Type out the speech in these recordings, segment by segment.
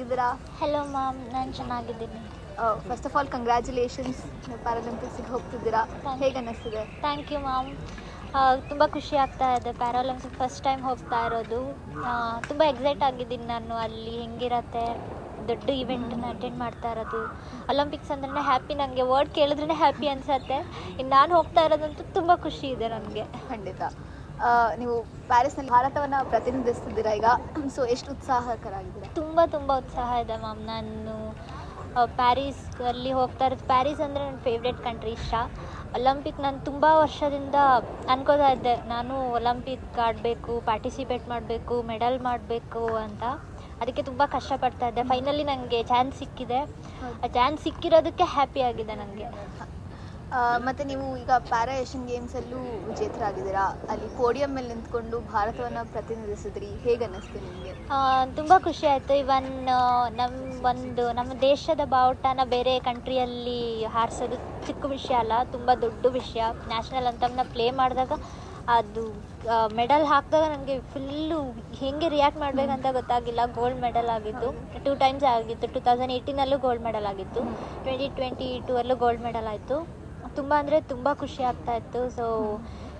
ಹೇಗಿದ್ದೀರಾ? Hello ma'am, ನಾನು ಚೆನ್ನಾಗಿದ್ದೀನಿ. ಫಸ್ಟ್ ಆಫ್ ಆಲ್ ಕಂಗ್ರ್ಯಾಚುಲೇಷನ್ಸ್, ಪ್ಯಾರಾಲಿಂಪಿಕ್ಸಿಗೆ ಹೋಗ್ತಿದ್ದೀರಾ, ಹೇಗೆ ಅನ್ನಿಸ್ತಿದೆ? Thank you ma'am. ತುಂಬ ಖುಷಿ ಆಗ್ತಾ ಇದೆ. ಪ್ಯಾರಾಲಿಂಪಿಕ್ ಫಸ್ಟ್ ಟೈಮ್ ಹೋಗ್ತಾ ಇರೋದು. ತುಂಬ ಎಕ್ಸೈಟ್ ಆಗಿದ್ದೀನಿ ನಾನು. ಅಲ್ಲಿ ಹೆಂಗಿರತ್ತೆ, ದೊಡ್ಡ ಇವೆಂಟನ್ನು ಅಟೆಂಡ್ ಮಾಡ್ತಾ ಇರೋದು. ಒಲಿಂಪಿಕ್ಸ್ ಅಂದ್ರೆ ಹ್ಯಾಪಿ. ನನಗೆ ವರ್ಡ್ ಕೇಳಿದ್ರೇ ಹ್ಯಾಪಿ ಅನಿಸತ್ತೆ. ಇನ್ನು ನಾನು ಹೋಗ್ತಾ ಇರೋದಂತೂ ತುಂಬ ಖುಷಿ ಇದೆ ನನಗೆ. ಖಂಡಿತ. ನೀವು ಪ್ಯಾರಿಸ್ನಲ್ಲಿ ಭಾರತವನ್ನು ಪ್ರತಿನಿಧಿಸ್ತಿದ್ದೀರಾ ಈಗ, ಸೊ ಎಷ್ಟು ಉತ್ಸಾಹಕರಾಗಿದ್ದೀರಾ? ತುಂಬ ಉತ್ಸಾಹ ಇದೆ ಮ್ಯಾಮ್. ನಾನು ಪ್ಯಾರಿಸಲ್ಲಿ ಹೋಗ್ತಾ ಇರೋದು. ಪ್ಯಾರಿಸ್ ಅಂದರೆ ನನ್ನ ಫೇವ್ರೆಟ್ ಕಂಟ್ರಿ. ಇಷ್ಟ. ಒಲಿಂಪಿಕ್ ನಾನು ತುಂಬ ವರ್ಷದಿಂದ ಅನ್ಕೋತಾ ಇದ್ದೆ, ನಾನು ಒಲಿಂಪಿಕ್ ಆಡಬೇಕು, ಪಾರ್ಟಿಸಿಪೇಟ್ ಮಾಡಬೇಕು, ಮೆಡಲ್ ಮಾಡಬೇಕು ಅಂತ. ಅದಕ್ಕೆ ತುಂಬ ಕಷ್ಟಪಡ್ತಾ ಇದ್ದೆ. ಫೈನಲಿ ನನಗೆ ಚಾನ್ಸ್ ಸಿಕ್ಕಿದೆ. ಆ ಚಾನ್ಸ್ ಸಿಕ್ಕಿರೋದಕ್ಕೆ ಹ್ಯಾಪಿ ಆಗಿದೆ ನನಗೆ. ಮತ್ತು ನೀವು ಈಗ ಪ್ಯಾರಾ ಏಷ್ಯನ್ ಗೇಮ್ಸಲ್ಲೂ ವಿಜೇತರಾಗಿದ್ದೀರಾ. ಅಲ್ಲಿ ಪೋಡಿಯಂ ಮೇಲೆ ನಿಂತ್ಕೊಂಡು ಭಾರತವನ್ನು ಪ್ರತಿನಿಧಿಸಿದ್ರಿ, ಹೇಗೆ ಅನ್ನಿಸ್ತು ನಿಮಗೆ? ತುಂಬ ಖುಷಿ ಆಯಿತು. ಇವನ್ ನಮ್ಮ ದೇಶದ ಬಾವುಟನ ಬೇರೆ ಕಂಟ್ರಿಯಲ್ಲಿ ಹಾರಿಸೋದು ಚಿಕ್ಕ ವಿಷಯ ಅಲ್ಲ, ತುಂಬ ದೊಡ್ಡ ವಿಷಯ. ನ್ಯಾಷನಲ್ ಅಂತಮ್ನ ಪ್ಲೇ ಮಾಡಿದಾಗ ಅದು ಮೆಡಲ್ ಹಾಕಿದಾಗ ನನಗೆ ಫುಲ್ಲು ಹೇಗೆ ರಿಯಾಕ್ಟ್ ಮಾಡಬೇಕಂತ ಗೊತ್ತಾಗಿಲ್ಲ. ಗೋಲ್ಡ್ ಮೆಡಲ್ ಆಗಿತ್ತು, 2 ಟೈಮ್ಸ್ ಆಗಿತ್ತು. 2018ನಲ್ಲೂ ಗೋಲ್ಡ್ ಮೆಡಲ್ ಆಗಿತ್ತು, 2022ಅಲ್ಲೂ ಗೋಲ್ಡ್ ಮೆಡಲ್ ಆಯಿತು. ತುಂಬ ಅಂದರೆ ತುಂಬ ಖುಷಿ ಆಗ್ತಾಯಿತ್ತು. ಸೊ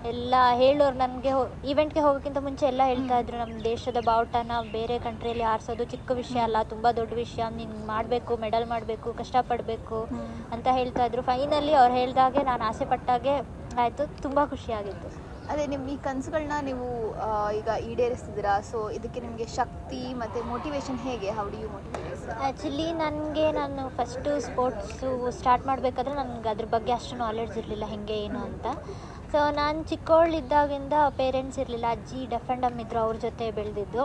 ಎಲ್ಲ ಹೇಳೋರು ನನಗೆ ಈವೆಂಟ್ಗೆ ಹೋಗೋಕ್ಕಿಂತ ಮುಂಚೆ ಎಲ್ಲ ಹೇಳ್ತಾಯಿದ್ರು, ನಮ್ಮ ದೇಶದ ಬಾವುಟನ ಬೇರೆ ಕಂಟ್ರಿಯಲ್ಲಿ ಆರಿಸೋದು ಚಿಕ್ಕ ವಿಷಯ ಅಲ್ಲ, ತುಂಬ ದೊಡ್ಡ ವಿಷಯ, ನೀನು ಮಾಡಬೇಕು, ಮೆಡಲ್ ಮಾಡಬೇಕು, ಕಷ್ಟಪಡಬೇಕು ಅಂತ ಹೇಳ್ತಾಯಿದ್ರು. ಫೈನಲಿ ಅವ್ರು ಹೇಳಿದಾಗೆ, ನಾನು ಆಸೆ ಪಟ್ಟಾಗೆ ಆಯಿತು. ತುಂಬ ಖುಷಿಯಾಗಿತ್ತು. ಅದೇ ನಿಮ್ಮ ಈ ಕನಸುಗಳನ್ನ ನೀವು ಈಗ ಈಡೇರಿಸ್ತಿದ್ದೀರಾ. ಸೊ ಇದಕ್ಕೆ ನಿಮಗೆ ಶಕ್ತಿ ಮತ್ತು ಮೋಟಿವೇಶನ್ ಹೇಗೆ? How do you motivate? Actually ನಾನು ಫಸ್ಟು ಸ್ಪೋರ್ಟ್ಸು ಸ್ಟಾರ್ಟ್ ಮಾಡಬೇಕಾದ್ರೆ ನನಗೆ ಅದ್ರ ಬಗ್ಗೆ ಅಷ್ಟು ನಾಲೆಡ್ಜ್ ಇರಲಿಲ್ಲ, ಹೇಗೆ ಏನು ಅಂತ. ಸೊ ನಾನು ಚಿಕ್ಕವಳಿದ್ದಾಗಿಂದ ಪೇರೆಂಟ್ಸ್ ಇರಲಿಲ್ಲ, ಅಜ್ಜಿ ಡೆಫೆಂಡಮ್ ಇದ್ದರು, ಅವ್ರ ಜೊತೆ ಬೆಳೆದಿದ್ದು.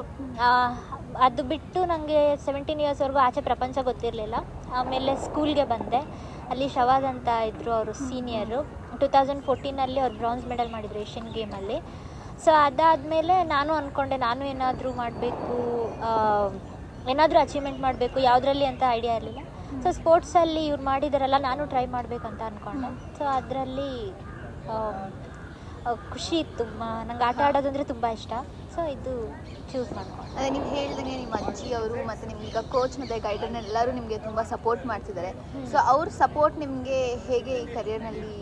ಅದು ಬಿಟ್ಟು ನನಗೆ 17 ಇಯರ್ಸ್ವರೆಗೂ ಆಚೆ ಪ್ರಪಂಚ ಗೊತ್ತಿರಲಿಲ್ಲ. ಆಮೇಲೆ ಸ್ಕೂಲ್ಗೆ ಬಂದೆ. ಅಲ್ಲಿ ಶವಾದ್ ಅಂತ ಇದ್ದರು, ಅವರು ಸೀನಿಯರು. 2014ನಲ್ಲಿ ಅವ್ರು ಬ್ರಾನ್ಸ್ ಮೆಡಲ್ ಮಾಡಿದರು ಏಷ್ಯನ್ ಗೇಮಲ್ಲಿ. ಸೊ ಅದಾದಮೇಲೆ ನಾನು ಅಂದ್ಕೊಂಡೆ, ನಾನು ಏನಾದರೂ ಮಾಡಬೇಕು, ಏನಾದರೂ ಅಚೀವ್ಮೆಂಟ್ ಮಾಡಬೇಕು, ಯಾವುದರಲ್ಲಿ ಅಂತ ಐಡಿಯಾ ಇರಲಿಲ್ಲ. ಸೊ ಸ್ಪೋರ್ಟ್ಸಲ್ಲಿ ಇವ್ರು ಮಾಡಿದಾರಲ್ಲ, ನಾನು ಟ್ರೈ ಮಾಡಬೇಕಂತ ಅಂದ್ಕೊಂಡೆ. ಸೊ ಅದರಲ್ಲಿ ಖುಷಿ ಇತ್ತು. ನಂಗೆ ಆಟ ಆಡೋದಂದರೆ ತುಂಬ ಇಷ್ಟ. ಸೊ ಇದು ಚೂಸ್ ಮಾಡ್ಕೊಂಡು. ಅದೇ ನೀವು ಹೇಳಿದಂಗೆ ನಿಮ್ಮ ಅಜ್ಜಿ ಅವರು ಮತ್ತು ನಿಮ್ಗೆ ಕೋಚ್ ಮತ್ತು ಗೈಡರ್ನ ಎಲ್ಲರೂ ನಿಮಗೆ ತುಂಬ ಸಪೋರ್ಟ್ ಮಾಡ್ತಿದ್ದಾರೆ. ಸೊ ಅವ್ರ ಸಪೋರ್ಟ್ ನಿಮಗೆ ಹೇಗೆ ಈ ಕರಿಯರ್ನಲ್ಲಿ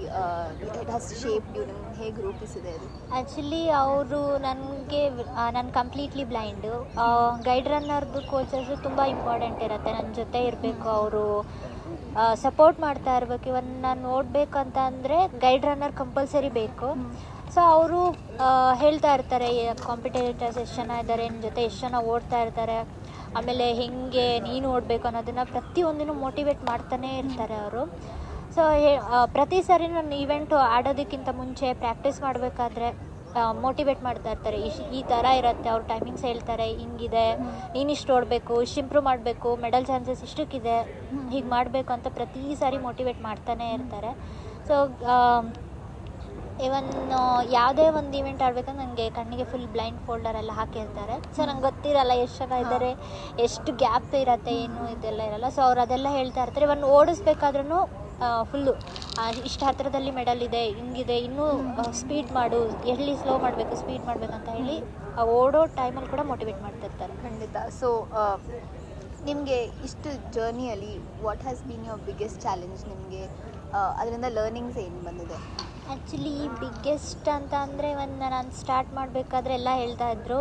ಇಟ್ ಹ್ಯಾಸ್ ಶೇಪ್ ಯು, ನಿಮ್ಗೆ ಹೇಗೆ ರೂಪಿಸಿದೆ ಅದು? ಆ್ಯಕ್ಚುಲಿ ಅವರು ನಾನು ಕಂಪ್ಲೀಟ್ಲಿ ಬ್ಲೈಂಡು. ಗೈಡ್ ರನ್ನರ್ದು ಕೋಚಸ್ಸು ತುಂಬ ಇಂಪಾರ್ಟೆಂಟ್ ಇರುತ್ತೆ. ನನ್ನ ಜೊತೆ ಇರಬೇಕು, ಅವರು ಸಪೋರ್ಟ್ ಮಾಡ್ತಾ ಇರಬೇಕು. ಇವನ್ ನಾನು ಓಡಬೇಕಂತ ಅಂದರೆ ಗೈಡ್ ರನ್ನರ್ ಕಂಪಲ್ಸರಿ ಬೇಕು. ಸೊ ಅವರು ಹೇಳ್ತಾ ಇರ್ತಾರೆ, ಕಾಂಪಿಟೇಟರ್ಸ್ ಎಷ್ಟು ಜನ ಇದ್ದಾರೆ, ನಿಮ್ಮ ಜೊತೆ ಎಷ್ಟು ಜನ ಓಡ್ತಾ ಇರ್ತಾರೆ, ಆಮೇಲೆ ಹೇಗೆ ನೀನು ಓಡಬೇಕು ಅನ್ನೋದನ್ನು ಪ್ರತಿಯೊಂದನ್ನು ಮೋಟಿವೇಟ್ ಮಾಡ್ತಾನೇ ಇರ್ತಾರೆ ಅವರು. ಸೊ ಪ್ರತಿ ಸಾರಿ ನಾನು ಈವೆಂಟು ಆಡೋದಕ್ಕಿಂತ ಮುಂಚೆ ಪ್ರಾಕ್ಟೀಸ್ ಮಾಡಬೇಕಾದ್ರೆ ಮೋಟಿವೇಟ್ ಮಾಡ್ತಾ ಇರ್ತಾರೆ. ಈ ಥರ ಇರುತ್ತೆ, ಅವ್ರ ಟೈಮಿಂಗ್ಸ್ ಹೇಳ್ತಾರೆ, ಹಿಂಗಿದೆ, ನೀನಿಷ್ಟು ಓಡಬೇಕು, ಇಷ್ಟು ಇಂಪ್ರೂವ್ ಮಾಡಬೇಕು, ಮೆಡಲ್ ಚಾನ್ಸಸ್ ಇಷ್ಟಕ್ಕಿದೆ, ಹೀಗೆ ಮಾಡಬೇಕು ಅಂತ ಪ್ರತಿ ಸಾರಿ ಮೋಟಿವೇಟ್ ಮಾಡ್ತಾನೇ ಇರ್ತಾರೆ. ಸೊ ಇವನ್ ಯಾವುದೇ ಒಂದು ಈವೆಂಟ್ ಆಡಬೇಕಂದ್ರೆ ನನಗೆ ಕಣ್ಣಿಗೆ ಫುಲ್ ಬ್ಲೈಂಡ್ ಫೋಲ್ಡರ್ ಎಲ್ಲ ಹಾಕಿರ್ತಾರೆ. ಸೊ ನಂಗೆ ಗೊತ್ತಿರಲ್ಲ ಎಷ್ಟು ಜನ ಇದ್ದಾರೆ, ಎಷ್ಟು ಗ್ಯಾಪ್ ಇರುತ್ತೆ, ಏನು ಇದೆಲ್ಲ ಇರಲ್ಲ. ಸೊ ಅವ್ರು ಅದೆಲ್ಲ ಹೇಳ್ತಾ ಇರ್ತಾರೆ. ಇವನ್ ಓಡಿಸ್ಬೇಕಾದ್ರೂ ಫುಲ್ಲು ಇಷ್ಟು ಹತ್ತಿರದಲ್ಲಿ ಮೆಡಲ್ ಇದೆ, ಹಿಂಗಿದೆ, ಇನ್ನೂ ಸ್ಪೀಡ್ ಮಾಡು, ಎಲ್ಲಿ ಸ್ಲೋ ಮಾಡಬೇಕು, ಸ್ಪೀಡ್ ಮಾಡಬೇಕಂತ ಹೇಳಿ ಓಡೋ ಟೈಮಲ್ಲಿ ಕೂಡ ಮೋಟಿವೇಟ್ ಮಾಡ್ತಿರ್ತಾರೆ. ಖಂಡಿತ. ಸೊ ನಿಮಗೆ ಇಷ್ಟು ಜರ್ನಿಯಲ್ಲಿ what has been your biggest challenge? ನಿಮಗೆ ಅದರಿಂದ ಲರ್ನಿಂಗ್ಸ್ ಏನು ಬಂದಿದೆ? ಆ್ಯಕ್ಚುಲಿ ಬಿಗ್ಗೆಸ್ಟ್ ಅಂತ ಅಂದರೆ ನಾನು ಸ್ಟಾರ್ಟ್ ಮಾಡಬೇಕಾದ್ರೆ ಎಲ್ಲ ಹೇಳ್ತಾಯಿದ್ರು,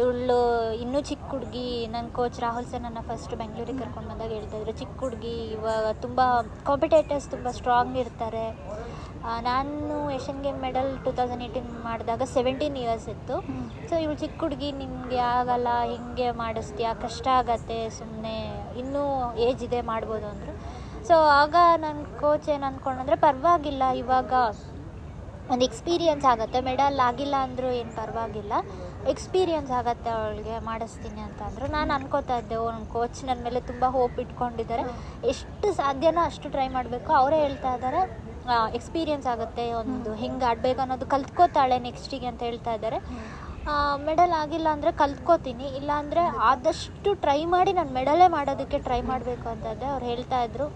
ಇವಳು ಇನ್ನೂ ಚಿಕ್ಕ ಹುಡುಗಿ. ನನ್ನ ಕೋಚ್ ರಾಹುಲ್ ಸರ್ ನನ್ನ ಫಸ್ಟ್ ಬೆಂಗಳೂರಿಗೆ ಕರ್ಕೊಂಡು ಬಂದಾಗ ಹೇಳ್ತಾಯಿದ್ರು, ಚಿಕ್ಕ ಹುಡುಗಿ, ಇವಾಗ ತುಂಬ ಕಾಂಪಿಟೇಟರ್ಸ್ ತುಂಬ ಸ್ಟ್ರಾಂಗ್ ಇರ್ತಾರೆ. ನಾನು ಏಷ್ಯನ್ ಗೇಮ್ ಮೆಡಲ್ 2018 ಮಾಡಿದಾಗ 17 ಇಯರ್ಸ್ ಇತ್ತು. ಸೊ ಇವಳು ಚಿಕ್ಕ ಹುಡುಗಿ, ನಿಮಗೆ ಆಗಲ್ಲ, ಹಿಂಗೆ ಮಾಡಿಸ್ತೀಯಾ, ಕಷ್ಟ ಆಗತ್ತೆ, ಸುಮ್ಮನೆ ಇನ್ನೂ ಏಜ್ ಇದೆ, ಮಾಡ್ಬೋದು ಅಂದರು. ಸೊ ಆಗ ನನ್ನ ಕೋಚ್ ಏನು ಅಂದ್ಕೊಂಡ್ರೆ, ಪರವಾಗಿಲ್ಲ, ಇವಾಗ ಒಂದು ಎಕ್ಸ್ಪೀರಿಯನ್ಸ್ ಆಗುತ್ತೆ, ಮೆಡಲ್ ಆಗಿಲ್ಲ ಅಂದರೂ ಏನು ಪರವಾಗಿಲ್ಲ, ಎಕ್ಸ್ಪೀರಿಯನ್ಸ್ ಆಗುತ್ತೆ ಅವಳಿಗೆ, ಮಾಡಿಸ್ತೀನಿ ಅಂತ ಅಂದರು. ನಾನು ಅನ್ಕೋತಾ ಇದ್ದೆ, ನನ್ನ ಕೋಚ್ ನನ್ನ ಮೇಲೆ ತುಂಬ ಹೋಪ್ ಇಟ್ಕೊಂಡಿದ್ದಾರೆ, ಎಷ್ಟು ಸಾಧ್ಯನೋ ಅಷ್ಟು ಟ್ರೈ ಮಾಡಬೇಕು. ಅವರೇ ಹೇಳ್ತಾ ಇದ್ದಾರೆ, ಎಕ್ಸ್ಪೀರಿಯನ್ಸ್ ಆಗುತ್ತೆ, ಒಂದು ಹೆಂಗೆ ಆಡಬೇಕು ಅನ್ನೋದು ಕಲ್ತ್ಕೋತಾಳೆ ನೆಕ್ಸ್ಟಿಗೆ ಅಂತ ಹೇಳ್ತಾ ಇದ್ದಾರೆ. ಮೆಡಲ್ ಆಗಿಲ್ಲ ಅಂದರೆ ಕಲ್ತ್ಕೋತೀನಿ, ಇಲ್ಲಾಂದರೆ ಆದಷ್ಟು ಟ್ರೈ ಮಾಡಿ ನಾನು ಮೆಡಲೇ ಮಾಡೋದಕ್ಕೆ ಟ್ರೈ ಮಾಡಬೇಕು ಅಂತ ಇದ್ದೆ. ಅವ್ರು ಹೇಳ್ತಾಯಿದ್ರು,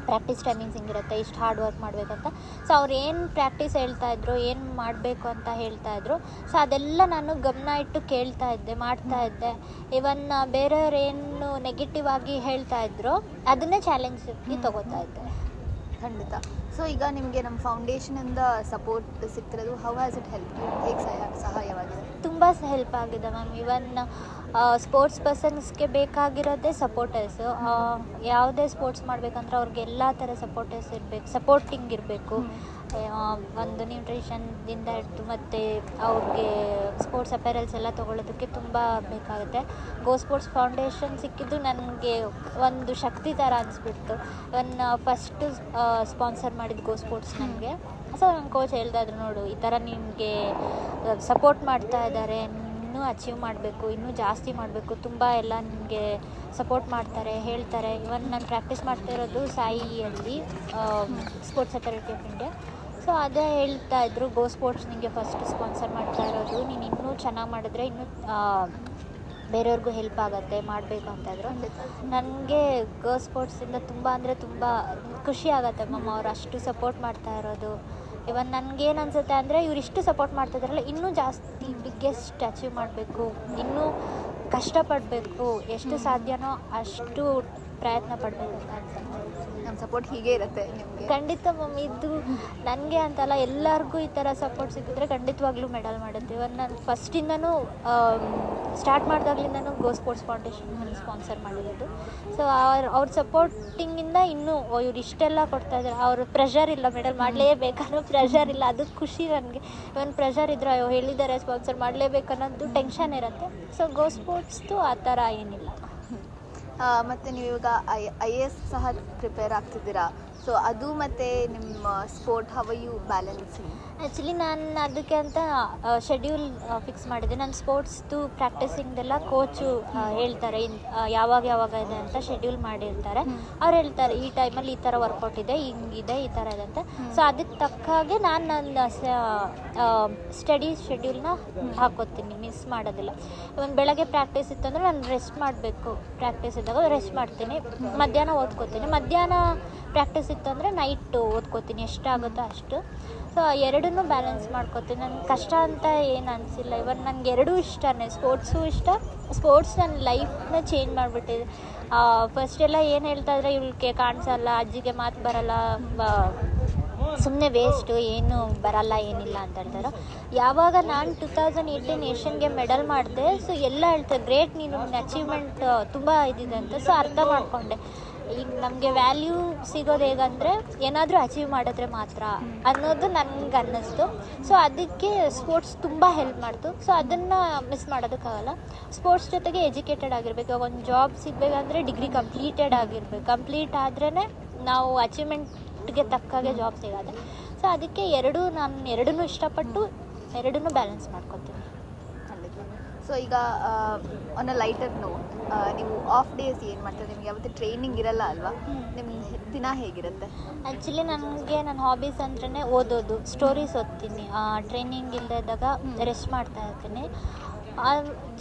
ಪ್ರಾಕ್ಟೀಸ್ ಟೈಮಿಂಗ್ಸ್ ಹಿಂಗಿರುತ್ತೆ, ಇಷ್ಟು ಹಾರ್ಡ್ ವರ್ಕ್ ಮಾಡಬೇಕಂತ. ಸೊ ಅವ್ರು ಏನು ಪ್ರಾಕ್ಟೀಸ್ ಹೇಳ್ತಾಯಿದ್ರು, ಏನು ಮಾಡಬೇಕು ಅಂತ ಹೇಳ್ತಾಯಿದ್ರು. ಸೊ ಅದೆಲ್ಲ ನಾನು ಗಮನ ಇಟ್ಟು ಕೇಳ್ತಾ ಇದ್ದೆ, ಮಾಡ್ತಾಯಿದ್ದೆ. ಇವನ್ ಬೇರೆಯವ್ರು ಏನು ನೆಗೆಟಿವ್ ಆಗಿ ಹೇಳ್ತಾಯಿದ್ರು ಅದನ್ನೇ ಚಾಲೆಂಜಾಗಿ ತೊಗೋತಾ ಇದ್ದೆ. ಖಂಡಿತ. ಸೊ ಈಗ ನಿಮಗೆ ನಮ್ಮ ಫೌಂಡೇಶನಿಂದ ಸಪೋರ್ಟ್ ಸಿಗ್ತಿರೋದು, how has it help you? ಹೇಗೆ ಸಹಾಯವಾಗಿದೆ? ತುಂಬ ಹೆಲ್ಪ್ ಆಗಿದೆ ಮ್ಯಾಮ್. ಇವನ್ ಸ್ಪೋರ್ಟ್ಸ್ ಪರ್ಸನ್ಸ್ಗೆ ಬೇಕಾಗಿರೋದೇ ಸಪೋರ್ಟರ್ಸು. ಯಾವುದೇ ಸ್ಪೋರ್ಟ್ಸ್ ಮಾಡಬೇಕಂದ್ರೆ ಅವ್ರಿಗೆ ಎಲ್ಲ ಥರ ಸಪೋರ್ಟರ್ಸ್ ಇರಬೇಕು, ಸಪೋರ್ಟಿಂಗ್ ಇರಬೇಕು. ಒಂದು ನ್ಯೂಟ್ರಿಷನ್ದಿಂದ ಹಿಡಿದು ಮತ್ತು ಅವ್ರಿಗೆ ಸ್ಪೋರ್ಟ್ಸ್ ಅಪೆರಲ್ಸ್ ಎಲ್ಲ ತೊಗೊಳ್ಳೋದಕ್ಕೆ ತುಂಬ ಬೇಕಾಗುತ್ತೆ. ಗೋ ಸ್ಪೋರ್ಟ್ಸ್ ಫೌಂಡೇಶನ್ ಸಿಕ್ಕಿದ್ದು ನನಗೆ ಒಂದು ಶಕ್ತಿ ಥರ ಅನಿಸ್ಬಿಡ್ತು. ಫಸ್ಟು ಸ್ಪಾನ್ಸರ್ ಮಾಡಿದ್ದು ಗೋ ಸ್ಪೋರ್ಟ್ಸ್ ನನಗೆ. ಸೊ ನನ್ನ ಕೋಚ್ ಹೇಳ್ತಾಯಿದ್ರು, ನೋಡು ಈ ಥರ ನಿನಗೆ ಸಪೋರ್ಟ್ ಮಾಡ್ತಾ ಇದ್ದಾರೆ, ಇನ್ನೂ ಅಚೀವ್ ಮಾಡಬೇಕು, ಇನ್ನೂ ಜಾಸ್ತಿ ಮಾಡಬೇಕು, ತುಂಬ ಎಲ್ಲ ನಿಮಗೆ ಸಪೋರ್ಟ್ ಮಾಡ್ತಾರೆ, ಹೇಳ್ತಾರೆ. ಇವನ್ ನಾನು ಪ್ರಾಕ್ಟೀಸ್ ಮಾಡ್ತಾ ಇರೋದು ಸಾಯಿಯಲ್ಲಿ, Sports Authority of India. So ಅದೇ ಹೇಳ್ತಾಯಿದ್ರು, ಗೋ ಸ್ಪೋರ್ಟ್ಸ್ ನಿಮಗೆ ಫಸ್ಟ್ ಸ್ಪಾನ್ಸರ್ ಮಾಡ್ತಾ ಇರೋದು, ನೀನು ಇನ್ನೂ ಚೆನ್ನಾಗಿ ಮಾಡಿದ್ರೆ ಇನ್ನೂ ಬೇರೆಯವ್ರಿಗೂ ಹೆಲ್ಪ್ ಆಗುತ್ತೆ, ಮಾಡಬೇಕು ಅಂತಾಯಿದ್ರು. ನನಗೆ ಗೋ ಸ್ಪೋರ್ಟ್ಸಿಂದ ತುಂಬ ಅಂದರೆ ತುಂಬ ಖುಷಿ ಆಗುತ್ತೆ ಮ್ಯಾಮ್, ಅವ್ರು ಅಷ್ಟು ಸಪೋರ್ಟ್ ಮಾಡ್ತಾ ಇರೋದು. ಇವನ್ ನನಗೇನು ಅನಿಸುತ್ತೆ ಅಂದರೆ ಇಷ್ಟು ಸಪೋರ್ಟ್ ಮಾಡ್ತಿದ್ದಾರಲ್ಲ, ಇನ್ನೂ ಜಾಸ್ತಿ ಬಿಗ್ಗೆಸ್ಟ್ ಅಚೀವ್ ಮಾಡಬೇಕು, ಇನ್ನೂ ಕಷ್ಟಪಡಬೇಕು, ಎಷ್ಟು ಸಾಧ್ಯನೋ ಅಷ್ಟು ಪ್ರಯತ್ನ ಪಡಬೇಕು ಅಂತ ಅನ್ಸುತ್ತೆ. ನಮ್ಮ ಸಪೋರ್ಟ್ ಹೀಗೆ ಇರುತ್ತೆ ನಿಮಗೆ? ಖಂಡಿತ ಮ್ಯಾಮ್. ಇದು ನನಗೆ ಅಂತಲ್ಲ, ಎಲ್ಲರಿಗೂ ಈ ಥರ ಸಪೋರ್ಟ್ ಸಿಕ್ಕಿದ್ರೆ ಖಂಡಿತವಾಗ್ಲೂ ಮೆಡಲ್ ಮಾಡುತ್ತೆ. ಇವನ್ ನಾನು ಫಸ್ಟಿಂದನೂ ಸ್ಟಾರ್ಟ್ ಮಾಡಿದಾಗ್ಲಿಂದನೂ ಗೋ ಸ್ಪೋರ್ಟ್ಸ್ ಫೌಂಡೇಶನ್ ಸ್ಪಾನ್ಸರ್ ಮಾಡಿರೋದು. ಸೊ ಅವ್ರ ಸಪೋರ್ಟಿಂಗಿಂದ ಇನ್ನೂ ಇವ್ರು ಇಷ್ಟೆಲ್ಲ ಕೊಡ್ತಾಯಿದ್ದಾರೆ. ಅವ್ರ ಪ್ರೆಷರ್ ಇಲ್ಲ, ಮೆಡಲ್ ಮಾಡಲೇಬೇಕನ್ನೋ ಪ್ರೆಷರ್ ಇಲ್ಲ, ಅದು ಖುಷಿ ನನಗೆ. ಇವನ್ ಪ್ರೆಷರ್ ಇದ್ದರೆ ಅಯ್ಯೋ ಹೇಳಿದ್ದಾರೆ ಸ್ಪಾನ್ಸರ್ ಮಾಡಲೇಬೇಕನ್ನೋದು ಟೆನ್ಷನ್ ಇರುತ್ತೆ. ಸೊ ಗೋ ಸ್ಪೋರ್ಟ್ಸ್ದು ಆ ಥರ ಏನಿಲ್ಲ. ಮತ್ತು ನೀವು ಇವಾಗ IAS ಸಹ ಪ್ರಿಪೇರ್ ಆಗ್ತಿದ್ದೀರಾ. ಸೊ ಅದು ಮತ್ತು ನಿಮ್ಮ sport how you balancing? Actually ನಾನು ಅದಕ್ಕೆ ಅಂತ ಶೆಡ್ಯೂಲ್ ಫಿಕ್ಸ್ ಮಾಡಿದ್ದೆ. ನಾನು ಸ್ಪೋರ್ಟ್ಸ್ದು ಪ್ರಾಕ್ಟೀಸಿಂಗ್ದೆಲ್ಲ ಕೋಚು ಹೇಳ್ತಾರೆ, ಯಾವಾಗ ಇದೆ ಅಂತ ಶೆಡ್ಯೂಲ್ ಮಾಡಿರ್ತಾರೆ. ಅವ್ರು ಹೇಳ್ತಾರೆ ಈ ಟೈಮಲ್ಲಿ ಈ ಥರ ವರ್ಕೌಟ್ ಇದೆ, ಹಿಂಗಿದೆ, ಈ ಥರ ಇದೆ ಅಂತ. ಸೊ ಅದಕ್ಕೆ ತಕ್ಕ ಹಾಗೆ ನಾನು ನನ್ನ ಸ್ಟಡಿ ಶೆಡ್ಯೂಲ್ನ ಹಾಕೋತೀನಿ, ಮಿಸ್ ಮಾಡೋದಿಲ್ಲ. ಒಂದು ಬೆಳಗ್ಗೆ ಪ್ರಾಕ್ಟೀಸ್ ಇತ್ತಂದರೆ ನಾನು ರೆಸ್ಟ್ ಮಾಡಬೇಕು, ಪ್ರಾಕ್ಟೀಸ್ ಇದ್ದಾಗ ರೆಸ್ಟ್ ಮಾಡ್ತೀನಿ. ಮಧ್ಯಾಹ್ನ ಓದ್ಕೋತೀನಿ, ಮಧ್ಯಾಹ್ನ ಪ್ರಾಕ್ಟೀಸ್ ಇತ್ತಂದರೆ ನೈಟ್ ಓದ್ಕೋತೀನಿ, ಎಷ್ಟಾಗುತ್ತೋ ಅಷ್ಟು. ಸೊ ಎರಡನ್ನೂ ಬ್ಯಾಲೆನ್ಸ್ ಮಾಡ್ಕೋತೀನಿ. ನನಗೆ ಕಷ್ಟ ಅಂತ ಏನು ಅನಿಸಿಲ್ಲ. ಇವನ್ ನನಗೆ ಎರಡೂ ಇಷ್ಟನೇ, ಸ್ಪೋರ್ಟ್ಸು ಇಷ್ಟ. ಸ್ಪೋರ್ಟ್ಸ್ ನನ್ನ ಲೈಫ್ನ ಚೇಂಜ್ ಮಾಡಿಬಿಟ್ಟಿದೆ. ಫಸ್ಟೆಲ್ಲ ಏನು ಹೇಳ್ತಾಯಿದ್ರೆ, ಇವಳಿಗೆ ಕಾಣಿಸಲ್ಲ, ಅಜ್ಜಿಗೆ ಮಾತು ಬರಲ್ಲ, ಸುಮ್ಮನೆ ವೇಸ್ಟು, ಏನು ಬರಲ್ಲ, ಏನಿಲ್ಲ ಅಂತ ಹೇಳ್ತಾರೆ. ಯಾವಾಗ ನಾನು 2018 ಏಷ್ಯನ್ಗೆ ಮೆಡಲ್ ಮಾಡಿದೆ, ಸೊ ಎಲ್ಲ ಹೇಳ್ತಾರೆ ಗ್ರೇಟ್, ನೀನು ಅಚೀವ್ಮೆಂಟ್ ತುಂಬ ಇದಿದೆ ಅಂತ. ಸೊ ಅರ್ಥ ಮಾಡಿಕೊಂಡೆ, ಈಗ ನಮಗೆ ವ್ಯಾಲ್ಯೂ ಸಿಗೋದು ಹೇಗಂದರೆ ಏನಾದರೂ ಅಚೀವ್ ಮಾಡಿದ್ರೆ ಮಾತ್ರ ಅನ್ನೋದು ನನಗೆ ಅನ್ನಿಸ್ತು. ಸೊ ಅದಕ್ಕೆ ಸ್ಪೋರ್ಟ್ಸ್ ತುಂಬ ಹೆಲ್ಪ್ ಮಾಡ್ತು. ಸೊ ಅದನ್ನು ಮಿಸ್ ಮಾಡೋದಕ್ಕಾಗಲ್ಲ. ಸ್ಪೋರ್ಟ್ಸ್ ಜೊತೆಗೆ ಎಜುಕೇಟೆಡ್ ಆಗಿರಬೇಕು. ಒಂದು ಜಾಬ್ ಸಿಗಬೇಕಂದ್ರೆ ಡಿಗ್ರಿ ಕಂಪ್ಲೀಟೆಡ್ ಆಗಿರಬೇಕು. ಕಂಪ್ಲೀಟ್ ಆದ್ರೇ ನಾವು ಅಚೀವ್ಮೆಂಟ್ಗೆ ತಕ್ಕಾಗೆ ಜಾಬ್ ಸಿಗೋದು. ಸೊ ಅದಕ್ಕೆ ನಾನು ಎರಡನ್ನೂ ಇಷ್ಟಪಟ್ಟು ಎರಡನ್ನೂ ಬ್ಯಾಲೆನ್ಸ್ ಮಾಡ್ಕೊತೀನಿ. ಸೊ ಈಗ ಆನ್ ಅ ಲೈಟರ್ ನೋಟ್, ನೀವು ಆಫ್ ಡೇಸ್ ಏನು ಮಾಡ್ತಾರೆ? ನಿಮ್ಗೆ ಯಾವತ್ತೂ ಟ್ರೈನಿಂಗ್ ಇರಲ್ಲ ಅಲ್ವಾ? ನಿಮ್ಮ ದಿನ ಹೇಗಿರುತ್ತೆ? ಆ್ಯಕ್ಚುಲಿ ನನಗೆ ನನ್ನ ಹಾಬೀಸ್ ಅಂದ್ರೆ ಓದೋದು, ಸ್ಟೋರೀಸ್ ಓದ್ತೀನಿ. ಟ್ರೈನಿಂಗ್ ಇಲ್ಲದೆ ಇದ್ದಾಗ ರೆಸ್ಟ್ ಮಾಡ್ತಾ ಇರ್ತೀನಿ.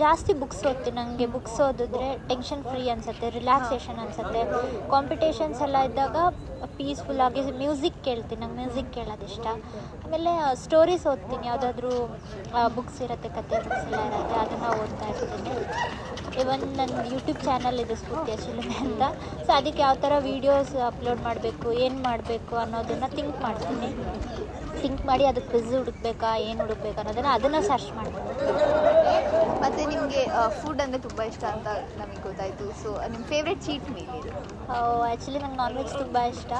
ಜಾಸ್ತಿ ಬುಕ್ಸ್ ಓದ್ತೀನಿ. ನನಗೆ ಬುಕ್ಸ್ ಓದಿದ್ರೆ ಟೆನ್ಷನ್ ಫ್ರೀ ಅನಿಸುತ್ತೆ, ರಿಲ್ಯಾಕ್ಸೇಷನ್ ಅನಿಸುತ್ತೆ. ಕಾಂಪಿಟೇಷನ್ಸ್ ಎಲ್ಲ ಇದ್ದಾಗ ಪೀಸ್ಫುಲ್ಲಾಗಿ ಮ್ಯೂಸಿಕ್ ಕೇಳ್ತೀನಿ, ನಂಗೆ ಮ್ಯೂಸಿಕ್ ಕೇಳೋದಿಷ್ಟ. ಆಮೇಲೆ ಸ್ಟೋರೀಸ್ ಓದ್ತೀನಿ, ಯಾವುದಾದ್ರೂ ಬುಕ್ಸ್ ಇರುತ್ತೆ, ಕತೆ ಬುಕ್ಸ್ ಎಲ್ಲ ಇರುತ್ತೆ, ಅದನ್ನು ಓದ್ತಾ ಇರ್ತೀನಿ. ಇವನ್ ನನ್ನ ಯೂಟ್ಯೂಬ್ ಚಾನಲ್ ಇದೆ ಸ್ಫೂರ್ತಿಯ ಚಿಲುಮೆ ಅಂತ. ಸೊ ಅದಕ್ಕೆ ಯಾವ ಥರ ವೀಡಿಯೋಸ್ ಅಪ್ಲೋಡ್ ಮಾಡಬೇಕು, ಏನು ಮಾಡಬೇಕು ಅನ್ನೋದನ್ನು ಥಿಂಕ್ ಮಾಡಿ ಅದಕ್ಕೆ ಕ್ವಿಝ್ ಹುಡುಕ್ಬೇಕಾ, ಏನು ಹುಡುಕ್ಬೇಕು ಅದನ್ನು ಸರ್ಚ್ ಮಾಡ್ತೀನಿ. ಮತ್ತು ನಿಮಗೆ ಫುಡ್ ಅಂದರೆ ತುಂಬ ಇಷ್ಟ ಅಂತ ನಮಗೆ ಗೊತ್ತಾಯಿತು. ಸೊ ನಿಮ್ಮ ಫೇವ್ರೆಟ್ ಚೀಟ್ ಮೀಲ್ ಇದು? ಆ್ಯಕ್ಚುಲಿ ನಂಗೆ ನಾನ್ ವೆಜ್ ತುಂಬ ಇಷ್ಟ.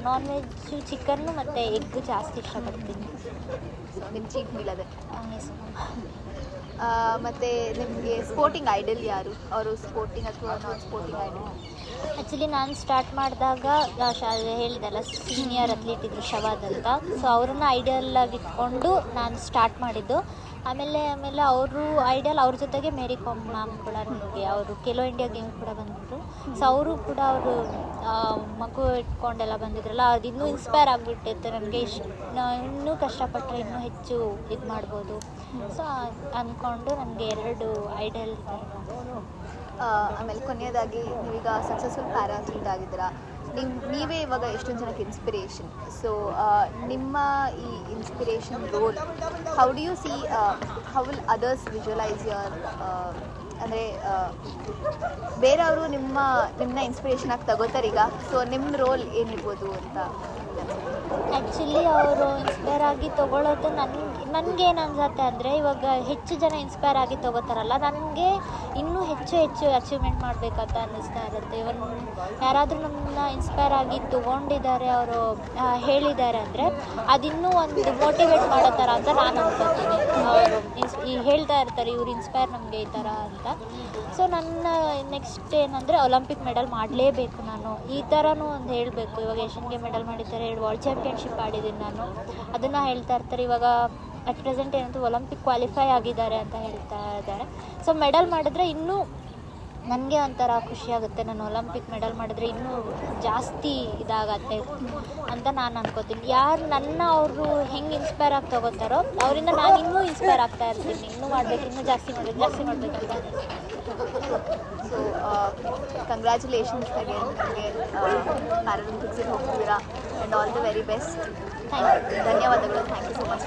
ನಾನ್ ವೆಜ್ಜು ಚಿಕನ್ನು ಮತ್ತು ಎಗ್ ಜಾಸ್ತಿ ಇಷ್ಟಪಡ್ತೀನಿ. ಸೊ ನಿಮ್ಮ ಚೀಟ್ ಮೀಲ್ ಅದೇ? ಮತ್ತು ನಿಮಗೆ ಸ್ಪೋರ್ಟಿಂಗ್ ಐಡಲ್ ಯಾರು? ಅವರು ಸ್ಪೋರ್ಟಿಂಗ್ ಅಥವಾ ನಾನ್ ಸ್ಪೋರ್ಟಿಂಗ್ ಐಡಲ್? ಆ್ಯಕ್ಚುಲಿ ನಾನು ಸ್ಟಾರ್ಟ್ ಮಾಡಿದಾಗ ಹೇಳಿದೆಲ್ಲ ಸೀನಿಯರ್ ಅಥ್ಲೀಟ್ ಇದ್ದರು ಶವಾದ್ ಅಂತ. ಸೊ ಅವ್ರನ್ನ ಐಡಿಯಲ್ಲಾಗಿ ಇಟ್ಕೊಂಡು ನಾನು ಸ್ಟಾರ್ಟ್ ಮಾಡಿದ್ದು. ಆಮೇಲೆ ಅವರು ಐಡಿಯಲ್, ಅವ್ರ ಜೊತೆಗೆ ಮೇರಿ ಕಾಮ್ ಮ್ಯಾಮ್ ಕೂಡ, ನನಗೆ ಅವರು ಖೇಲೋ ಇಂಡಿಯಾ ಗೇಮ್ ಕೂಡ ಬಂದಿದ್ರು. ಸೊ ಅವರು ಕೂಡ ಮಗು ಇಟ್ಕೊಂಡೆಲ್ಲ ಬಂದಿದ್ರಲ್ಲ, ಅದು ಇನ್ನೂ ಇನ್ಸ್ಪೈರ್ ಆಗಿಬಿಟ್ಟಿತ್ತು ನನಗೆ. ಇನ್ನೂ ಕಷ್ಟಪಟ್ಟರೆ ಇನ್ನೂ ಹೆಚ್ಚು ಇದು ಮಾಡ್ಬೋದು. ಸೊ ಅಂದ್ಕೊಂಡು ನನಗೆ 2 ಐಡಲ್ ಇದೆ. ಆಮೇಲೆ ಕೊನೆಯದಾಗಿ ನೀವೀಗ ಸಕ್ಸಸ್ಫುಲ್ ಪ್ಯಾರಾ ಅಥ್ಲೀಟ್ ಆಗಿದ್ದೀರಾ. ನೀವೇ ಇವಾಗ ಎಷ್ಟೊಂದು ಜನಕ್ಕೆ ಇನ್ಸ್ಪಿರೇಷನ್. ಸೊ ನಿಮ್ಮ ಈ inspiration role how do you see, how will others visualise your, ಅಂದರೆ ಬೇರೆಯವರು ನಿಮ್ಮನ್ನ ಇನ್ಸ್ಪಿರೇಷನ್ ಆಗಿ ತಗೋತಾರೆ ಈಗ. ಸೊ ನಿಮ್ಮ ರೋಲ್ ಏನಿರ್ಬೋದು ಅಂತ? ಆ್ಯಕ್ಚುಲಿ ಅವರು ಇನ್ಸ್ಪೈರ್ ಆಗಿ ತೊಗೊಳೋದು ನನಗೇನು ಅನ್ಸುತ್ತೆ ಅಂದರೆ, ಇವಾಗ ಹೆಚ್ಚು ಜನ ಇನ್ಸ್ಪೈರ್ ಆಗಿ ತೊಗೋತಾರಲ್ಲ, ನನಗೆ ಇನ್ನೂ ಹೆಚ್ಚು ಅಚೀವ್ಮೆಂಟ್ ಮಾಡಬೇಕಂತ ಅನ್ನಿಸ್ತಾ ಇರುತ್ತೆ. ಇವನ್ ಯಾರಾದರೂ ನಮ್ಮನ್ನ ಇನ್ಸ್ಪೈರ್ ಆಗಿ ತೊಗೊಂಡಿದ್ದಾರೆ, ಅವರು ಹೇಳಿದ್ದಾರೆ ಅಂದರೆ ಅದಿನ್ನೂ ಒಂದು ಮೋಟಿವೇಟ್ ಮಾಡೋ ಥರ ಅಂತ ನಾನು ಅನ್ಕೋತೀನಿ. ಅವರು ಹೇಳ್ತಾ ಇರ್ತಾರೆ ಇವ್ರು ಇನ್ಸ್ಪೈರ್ ನಮಗೆ ಈ ಥರ ಅಂತ. ಸೊ ನನ್ನ ನೆಕ್ಸ್ಟ್ ಏನಂದರೆ ಒಲಿಂಪಿಕ್ ಮೆಡಲ್ ಮಾಡಲೇಬೇಕು ನಾನು, ಈ ಥರನೂ ಒಂದು ಹೇಳಬೇಕು. ಇವಾಗ ಏಷ್ಯನ್ ಗೇಮ್ ಮೆಡಲ್ ಮಾಡಿದ್ದಾರೆ, 2 ವರ್ಲ್ಡ್ ಚಾಂಪಿಯನ್ಶಿಪ್ ಆಡಿದ್ದೀನಿ ನಾನು, ಅದನ್ನು ಹೇಳ್ತಾ ಇರ್ತಾರೆ. ಇವಾಗ ಅಟ್ ಪ್ರೆಸೆಂಟ್ ಏನಂತೂ ಒಲಿಂಪಿಕ್ ಕ್ವಾಲಿಫೈ ಆಗಿದ್ದಾರೆ ಅಂತ ಹೇಳ್ತಾ ಇದ್ದಾರೆ. ಸೊ ಮೆಡಲ್ ಮಾಡಿದ್ರೆ ಇನ್ನೂ ನನಗೆ ಒಂಥರ ಖುಷಿಯಾಗುತ್ತೆ. ನಾನು ಒಲಿಂಪಿಕ್ ಮೆಡಲ್ ಮಾಡಿದ್ರೆ ಇನ್ನೂ ಜಾಸ್ತಿ ಇದಾಗತ್ತೆ ಅಂತ ನಾನು ಅನ್ಕೋತೀನಿ. ಯಾರು ಅವರು ಹೆಂಗೆ ಇನ್ಸ್ಪೈರ್ ಆಗಿ ತೊಗೋತಾರೋ ಅವರಿಂದ ನಾನು ಇನ್ನೂ ಇನ್ಸ್ಪೈರ್ ಆಗ್ತಾ ಇರ್ತೀನಿ. ಇನ್ನೂ ಮಾಡಬೇಕು, ಇನ್ನೂ ಜಾಸ್ತಿ ಮಾಡಬೇಕಂತ. ಸೊ ಕಂಗ್ರ್ಯಾಚುಲೇಷನ್ಸ್ ಅಗೇನ್, ನಿಮಗೆ ಪ್ಯಾರಾಲಿಂಪಿಕ್ಸಿಗೆ ಹೋಗ್ತೀರಾ and all the very best. Thank you. ಧನ್ಯವಾದಗಳು. Thank you so much.